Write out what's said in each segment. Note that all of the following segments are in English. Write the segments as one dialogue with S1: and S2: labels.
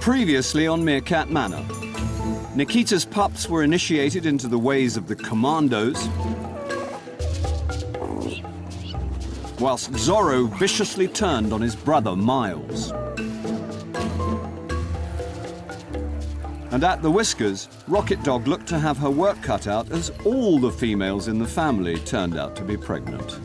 S1: Previously on Meerkat Manor, Nikita's pups were initiated into the ways of the commandos, whilst Zorro viciously turned on his brother Miles. And at the Whiskers, Rocket Dog looked to have her work cut out as all the females in the family turned out to be pregnant.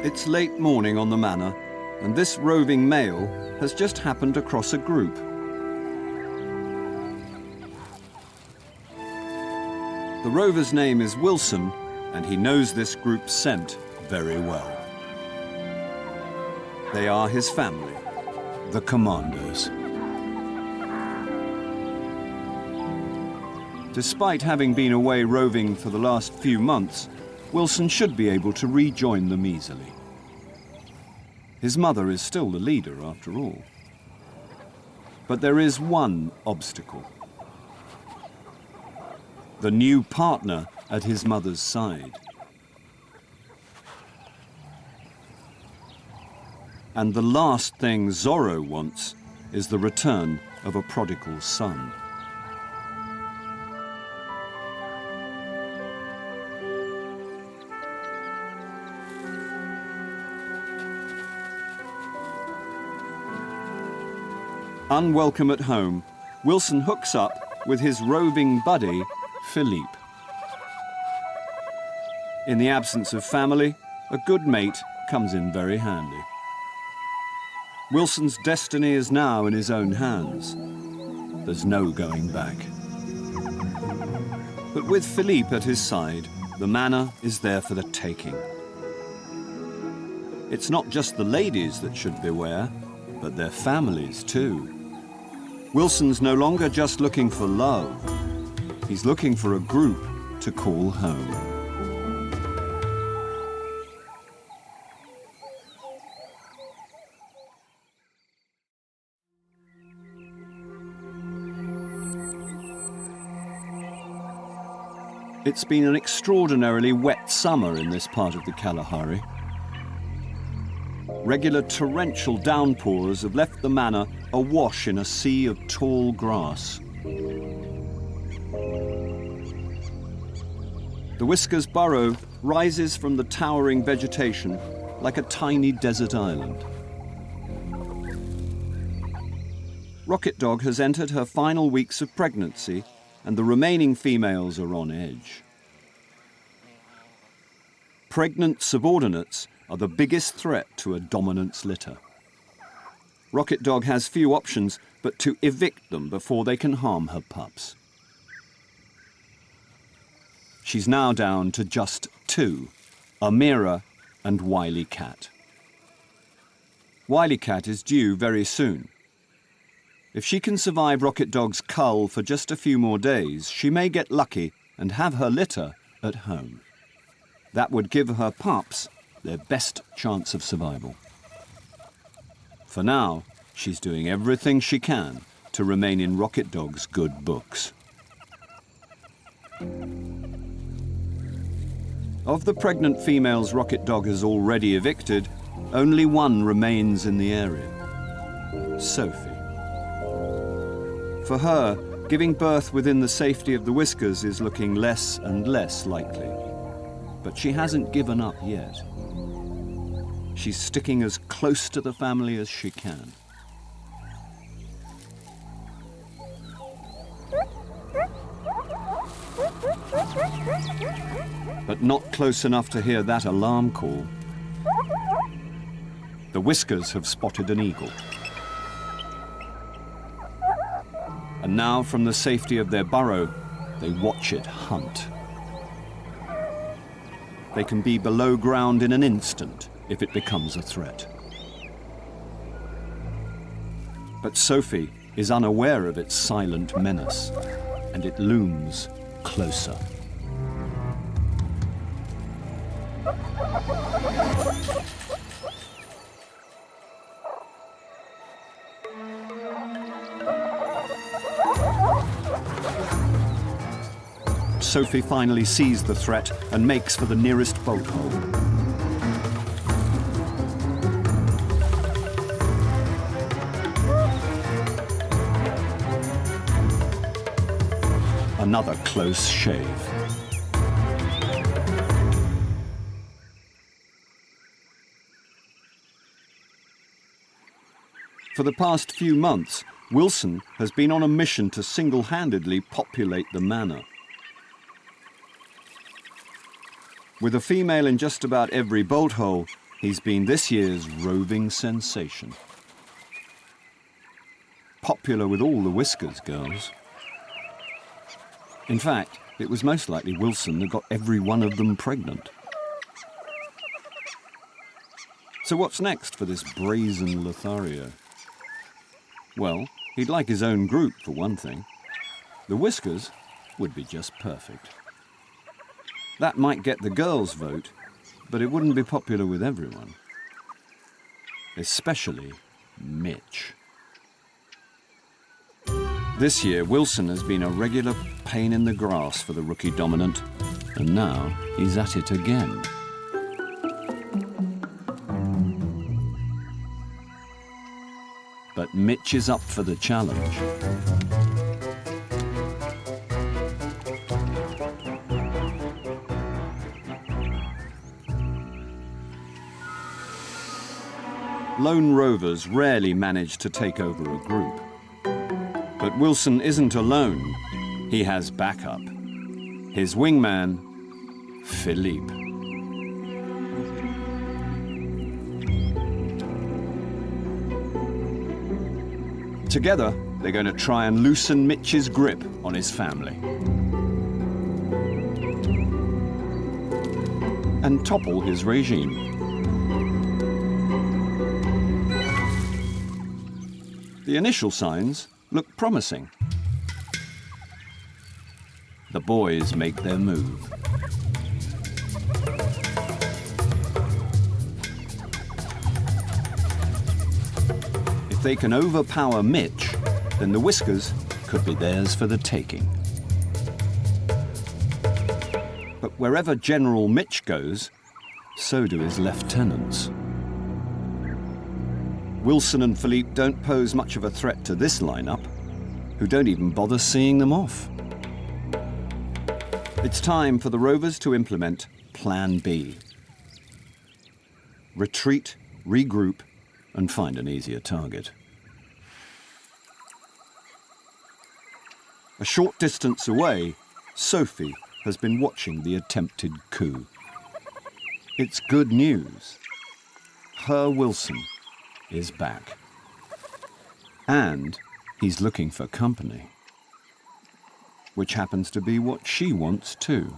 S1: It's late morning on the manor, and this roving male has just happened across a group. The rover's name is Wilson, and he knows this group's scent very well. They are his family, the Commandos. Despite having been away roving for the last few months, Wilson should be able to rejoin them easily. His mother is still the leader, after all. But there is one obstacle. The new partner at his mother's side. And the last thing Zorro wants is the return of a prodigal son. Unwelcome at home, Wilson hooks up with his roving buddy, Philippe. In the absence of family, a good mate comes in very handy. Wilson's destiny is now in his own hands. There's no going back. But with Philippe at his side, the manor is there for the taking. It's not just the ladies that should beware, but their families too. Wilson's no longer just looking for love. He's looking for a group to call home. It's been an extraordinarily wet summer in this part of the Kalahari. Regular torrential downpours have left the manor awash in a sea of tall grass. The Whiskers burrow rises from the towering vegetation like a tiny desert island. Rocket Dog has entered her final weeks of pregnancy, and the remaining females are on edge. Pregnant subordinates are the biggest threat to a dominance litter. Rocket Dog has few options but to evict them before they can harm her pups. She's now down to just two, Amira and Wycat. Wycat is due very soon. If she can survive Rocket Dog's cull for just a few more days, she may get lucky and have her litter at home. That would give her pups their best chance of survival. For now, she's doing everything she can to remain in Rocket Dog's good books. Of the pregnant females Rocket Dog has already evicted, only one remains in the area, Sophie. For her, giving birth within the safety of the Whiskers is looking less and less likely. But she hasn't given up yet. She's sticking as close to the family as she can. But not close enough to hear that alarm call. The Whiskers have spotted an eagle. And now, from the safety of their burrow, they watch it hunt. they can be below ground in an instant if it becomes a threat. But Sophie is unaware of its silent menace, and it looms closer. Sophie finally sees the threat and makes for the nearest bolt hole. Another close shave. For the past few months, Wilson has been on a mission to single-handedly populate the manor. With a female in just about every bolt hole, he's been this year's roving sensation. Popular with all the Whiskers girls. In fact, it was most likely Wilson that got every one of them pregnant. So what's next for this brazen Lothario? Well, he'd like his own group, for one thing. The Whiskers would be just perfect. That might get the girls' vote, but it wouldn't be popular with everyone. Especially Mitch. This year, Wilson has been a regular pain in the grass for the rookie dominant, and now he's at it again. But Mitch is up for the challenge. Lone rovers rarely manage to take over a group. But Wilson isn't alone. He has backup. His wingman, Philippe. Together, they're going to try and loosen Mitch's grip on his family. And topple his regime. The initial signs look promising. The boys make their move. If they can overpower Mitch, then the Whiskers could be theirs for the taking. But wherever General Mitch goes, so do his lieutenants. Wilson and Philippe don't pose much of a threat to this lineup, who don't even bother seeing them off. It's time for the Rovers to implement Plan B. Retreat, regroup, and find an easier target. A short distance away, Sophie has been watching the attempted coup. It's good news. Her Wilson is back. And he's looking for company. Which happens to be what she wants too.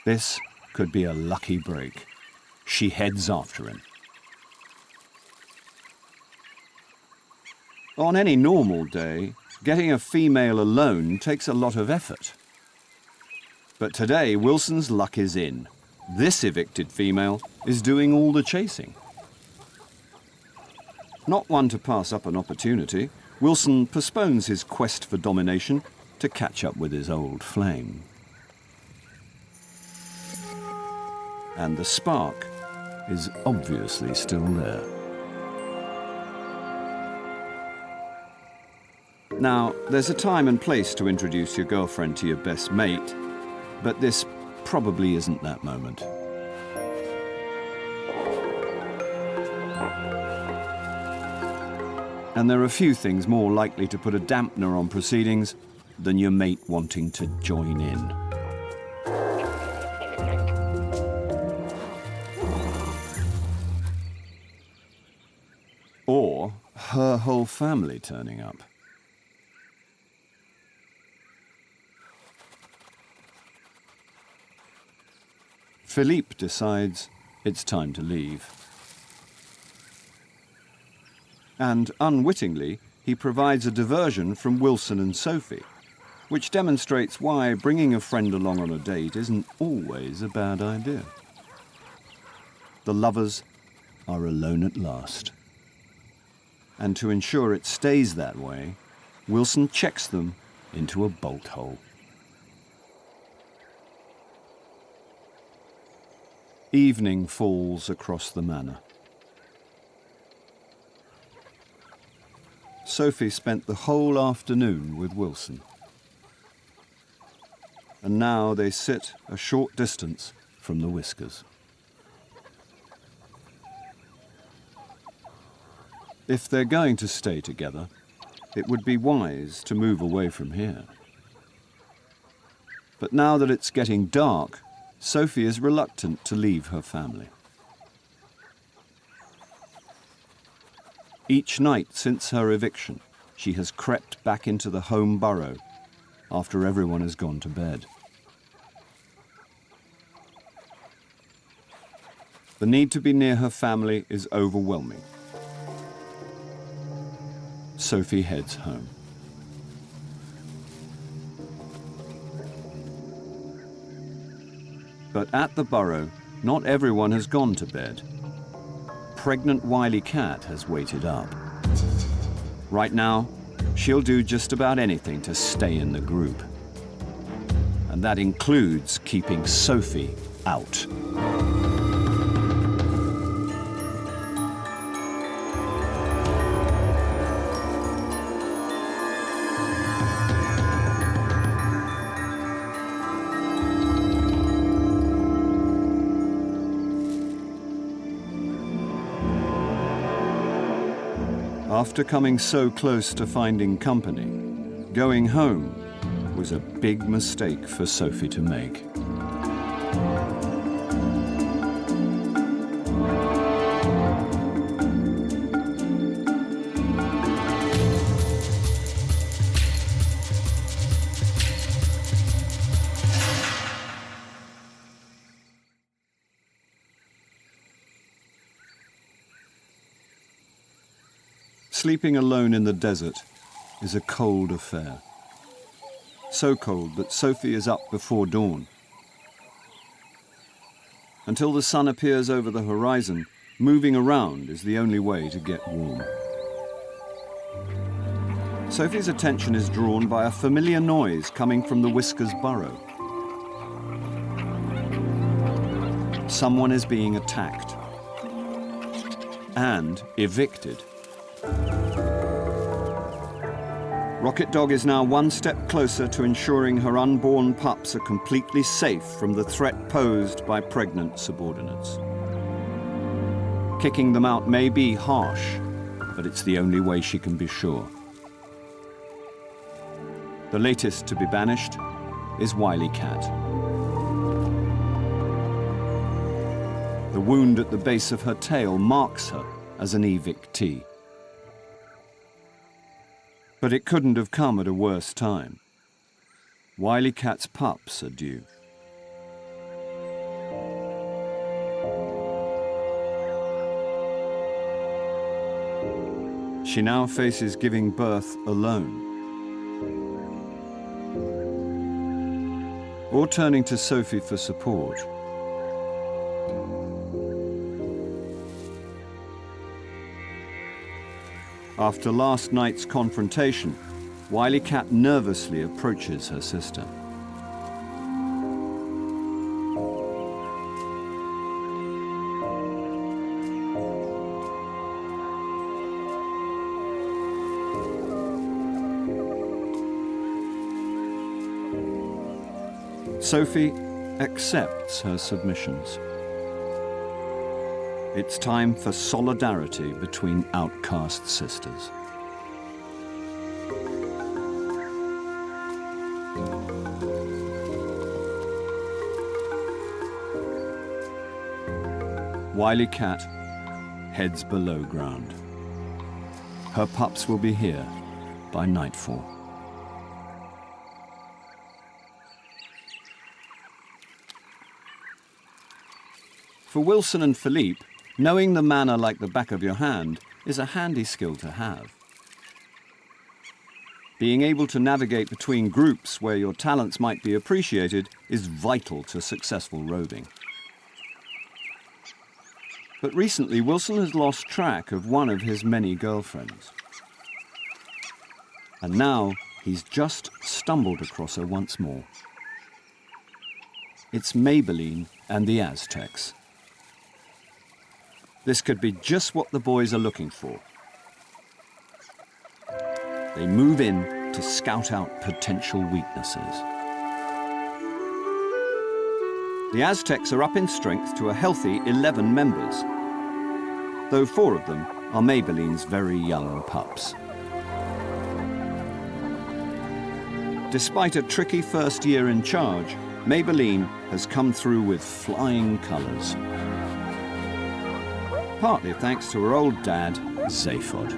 S1: This could be a lucky break. She heads after him. On any normal day, getting a female alone takes a lot of effort. But today, Wilson's luck is in. This evicted female is doing all the chasing. Not one to pass up an opportunity, Wilson postpones his quest for domination to catch up with his old flame. And the spark is obviously still there. Now, there's a time and place to introduce your girlfriend to your best mate, but this probably isn't that moment. And there are few things more likely to put a dampener on proceedings than your mate wanting to join in. Or her whole family turning up. Philippe decides it's time to leave. And unwittingly, he provides a diversion from Wilson and Sophie, which demonstrates why bringing a friend along on a date isn't always a bad idea. The lovers are alone at last. And to ensure it stays that way, Wilson checks them into a bolt hole. Evening falls across the manor. Sophie spent the whole afternoon with Wilson. And now they sit a short distance from the Whiskers. If they're going to stay together, it would be wise to move away from here. But now that it's getting dark, Sophie is reluctant to leave her family. Each night since her eviction, she has crept back into the home burrow after everyone has gone to bed. The need to be near her family is overwhelming. Sophie heads home. But at the burrow, not everyone has gone to bed. Pregnant Wycat has waited up. Right now, she'll do just about anything to stay in the group. And that includes keeping Sophie out. After coming so close to finding company, going home was a big mistake for Sophie to make. Sleeping alone in the desert is a cold affair. So cold that Sophie is up before dawn. Until the sun appears over the horizon, moving around is the only way to get warm. Sophie's attention is drawn by a familiar noise coming from the Whiskers burrow. Someone is being attacked and evicted. Rocket Dog is now one step closer to ensuring her unborn pups are completely safe from the threat posed by pregnant subordinates. Kicking them out may be harsh, but it's the only way she can be sure. The latest to be banished is Wycat. The wound at the base of her tail marks her as an evictee. But it couldn't have come at a worse time. Wycat's pups are due. She now faces giving birth alone, or turning to Sophie for support. After last night's confrontation, Wycat nervously approaches her sister. Sophie accepts her submissions. It's time for solidarity between outcast sisters. Wycat heads below ground. Her pups will be here by nightfall. For Wilson and Philippe, knowing the manor like the back of your hand is a handy skill to have. Being able to navigate between groups where your talents might be appreciated is vital to successful roving. But recently, Wilson has lost track of one of his many girlfriends. And now he's just stumbled across her once more. It's Maybelline and the Aztecs. This could be just what the boys are looking for. They move in to scout out potential weaknesses. The Aztecs are up in strength to a healthy 11 members, though 4 of them are Maybelline's very young pups. Despite a tricky first year in charge, Maybelline has come through with flying colours. Partly thanks to her old dad, Zaphod.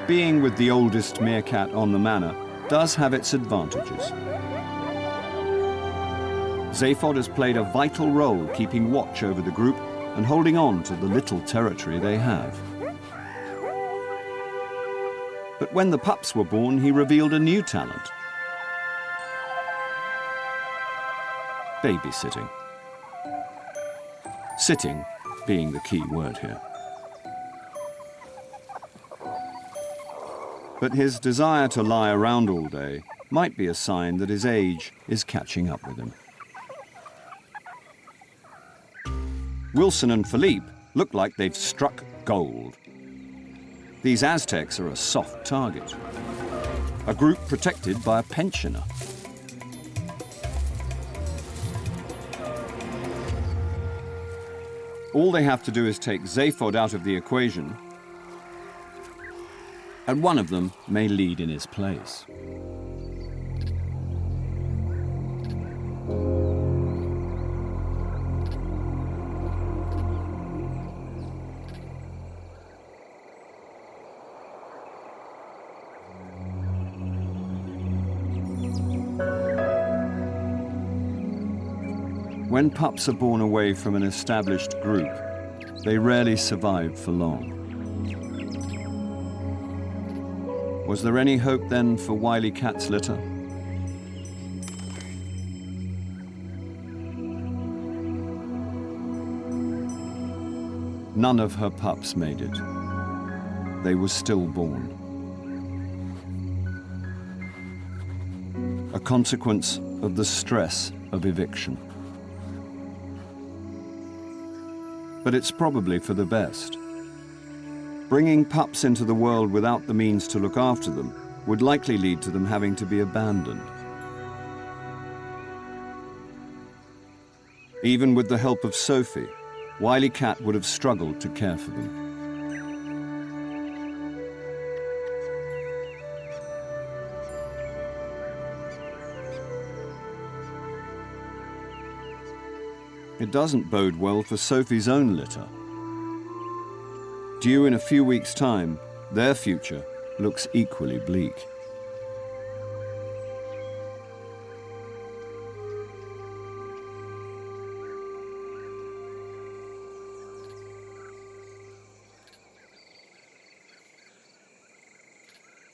S1: Being with the oldest meerkat on the manor does have its advantages. Zaphod has played a vital role keeping watch over the group and holding on to the little territory they have. But when the pups were born, he revealed a new talent. Babysitting. Sitting being the key word here. But his desire to lie around all day might be a sign that his age is catching up with him. Wilson and Philippe look like they've struck gold. These Aztecs are a soft target, a group protected by a pensioner. All they have to do is take Zaphod out of the equation, and one of them may lead in his place. When pups are born away from an established group, they rarely survive for long. Was there any hope then for Wycat's litter? None of her pups made it. They were stillborn. A consequence of the stress of eviction. But it's probably for the best. Bringing pups into the world without the means to look after them would likely lead to them having to be abandoned. Even with the help of Sophie, Wycat would have struggled to care for them. It doesn't bode well for Sophie's own litter. Due in a few weeks' time, their future looks equally bleak.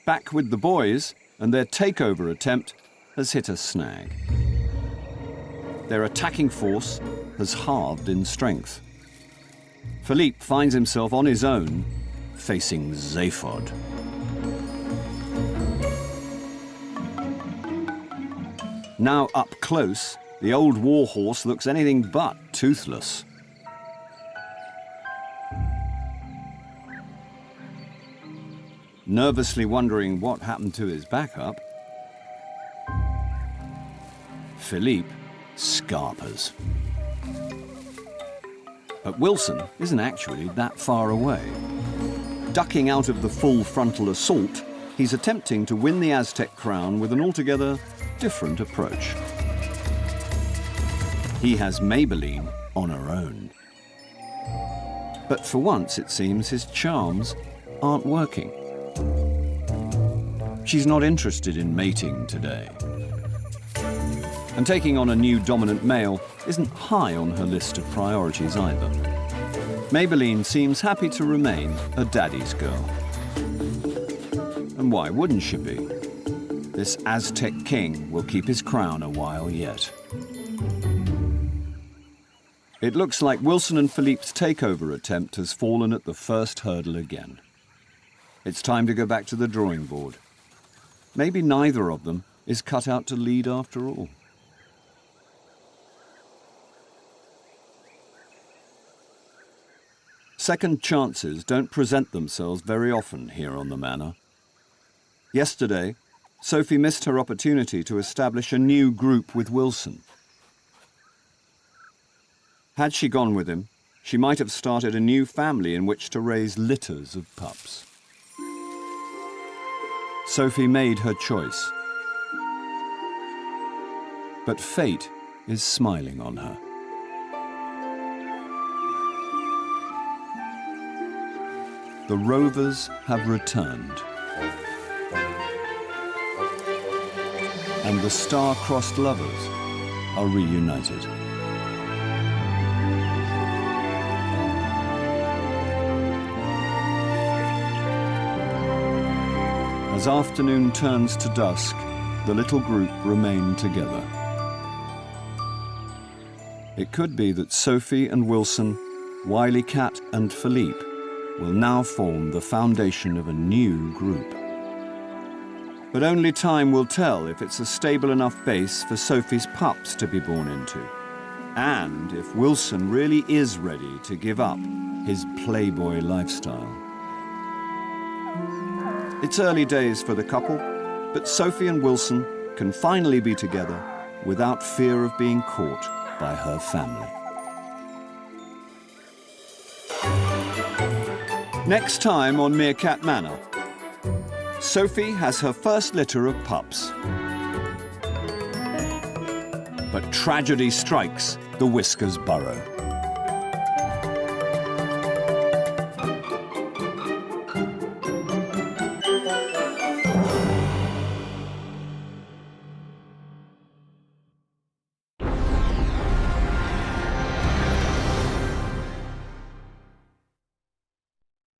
S1: Back with the boys, and their takeover attempt has hit a snag. Their attacking force has halved in strength. Philippe finds himself on his own, facing Zaphod. Now up close, the old warhorse looks anything but toothless. Nervously wondering what happened to his backup, Philippe scarpers. But Wilson isn't actually that far away. Ducking out of the full frontal assault, he's attempting to win the Aztec crown with an altogether different approach. He has Maybelline on her own. But for once, it seems his charms aren't working. She's not interested in mating today. And taking on a new dominant male isn't high on her list of priorities either. Maybelline seems happy to remain a daddy's girl. And why wouldn't she be? This Aztec king will keep his crown a while yet. It looks like Wilson and Philippe's takeover attempt has fallen at the first hurdle again. It's time to go back to the drawing board. Maybe neither of them is cut out to lead after all. Second chances don't present themselves very often here on the manor. Yesterday, Sophie missed her opportunity to establish a new group with Wilson. Had she gone with him, she might have started a new family in which to raise litters of pups. Sophie made her choice. But fate is smiling on her. The Rovers have returned. And the star-crossed lovers are reunited. As afternoon turns to dusk, the little group remain together. It could be that Sophie and Wilson, Wycat and Philippe will now form the foundation of a new group. But only time will tell if it's a stable enough base for Sophie's pups to be born into, and if Wilson really is ready to give up his playboy lifestyle. It's early days for the couple, but Sophie and Wilson can finally be together without fear of being caught by her family. Next time on Meerkat Manor, Sophie has her first litter of pups. But tragedy strikes the Whiskers burrow.